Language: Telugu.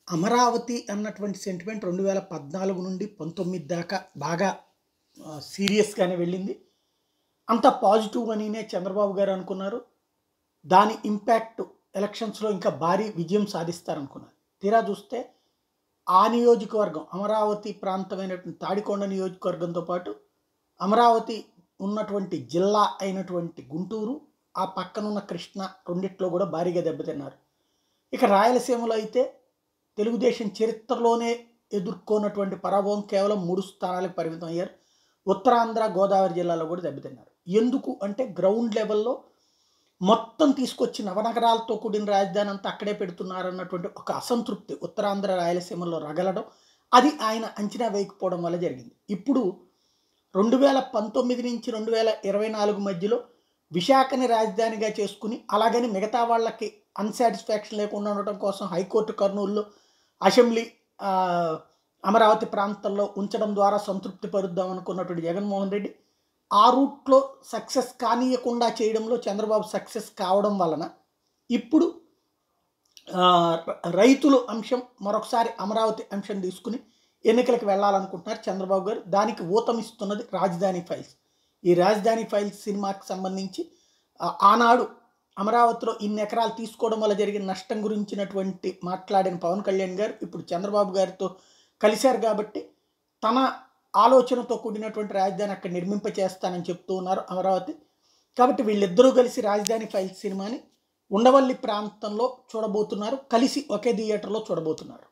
అమరావతి అన్నటువంటి సెంటిమెంట్ 2014 నుండి 19 దాకా బాగా సీరియస్‌గానే వెళ్ళింది. అంత పాజిటివ్ అనినే చంద్రబాబు గారు అనుకున్నారు. దాని ఇంపాక్ట్ ఎలక్షన్స్‌లో ఇంకా భారీ విజయం సాధిస్తారనుకున్నారు. తీరా చూస్తే ఆ నియోజకవర్గం అమరావతి ప్రాంతమైనటువంటి తాడికొండ నియోజకవర్గంతో పాటు అమరావతి ఉన్నటువంటి జిల్లా అయినటువంటి గుంటూరు, ఆ పక్కనున్న కృష్ణ రెండిట్లో కూడా భారీగా దెబ్బతిన్నారు. ఇక రాయలసీమలో అయితే తెలుగుదేశం చరిత్రలోనే ఎదుర్కొన్నటువంటి పరాభవం కేవలం 3 స్థానాలకు పరిమితం అయ్యారు. ఉత్తరాంధ్ర, గోదావరి జిల్లాలో కూడా దెబ్బతిన్నారు. ఎందుకు అంటే గ్రౌండ్ లెవెల్‌లో మొత్తం తీసుకొచ్చి నవనగరాలతో కూడిన రాజధాని అంతా అక్కడే పెడుతున్నారన్నటువంటి ఒక అసంతృప్తి ఉత్తరాంధ్ర, రాయలసీమలో రగలడం, అది ఆయన అంచనా వేయకపోవడం వల్ల జరిగింది. ఇప్పుడు 2019 నుంచి 2024 మధ్యలో విశాఖని రాజధానిగా చేసుకుని, అలాగని మిగతా వాళ్ళకి అన్‌సాటిస్ఫాక్షన్ లేకుండా ఉండటం కోసం హైకోర్టు కర్నూలులో, అసెంబ్లీ అమరావతి ప్రాంతంలో ఉంచడం ద్వారా సంతృప్తి పరుద్దాం అనుకున్నటువంటి జగన్మోహన్ రెడ్డి ఆ రూట్‌లో సక్సెస్ కానీయకుండా చేయడంలో చంద్రబాబు సక్సెస్ కావడం వలన ఇప్పుడు రైతుల అంశం మరొకసారి అమరావతి అంశం తీసుకుని ఎన్నికలకు వెళ్ళాలనుకుంటున్నారు చంద్రబాబు గారు. దానికి ఊతమిస్తున్నది రాజధాని ఫైల్స్. ఈ రాజధాని ఫైల్స్ సినిమాకి సంబంధించి ఆనాడు అమరావతిలో ఇన్ని ఎకరాలు తీసుకోవడం వల్ల జరిగిన నష్టం గురించినటువంటి మాట్లాడిన పవన్ కళ్యాణ్ గారు ఇప్పుడు చంద్రబాబు గారితో కలిశారు కాబట్టి తన ఆలోచనతో కూడినటువంటి రాజధాని అక్కడ నిర్మింపచేస్తానని చెప్తూ ఉన్నారు అమరావతి. కాబట్టి వీళ్ళిద్దరూ కలిసి రాజధాని ఫైల్స్ సినిమాని ఉండవల్లి ప్రాంతంలో చూడబోతున్నారు. కలిసి ఒకే థియేటర్లో చూడబోతున్నారు.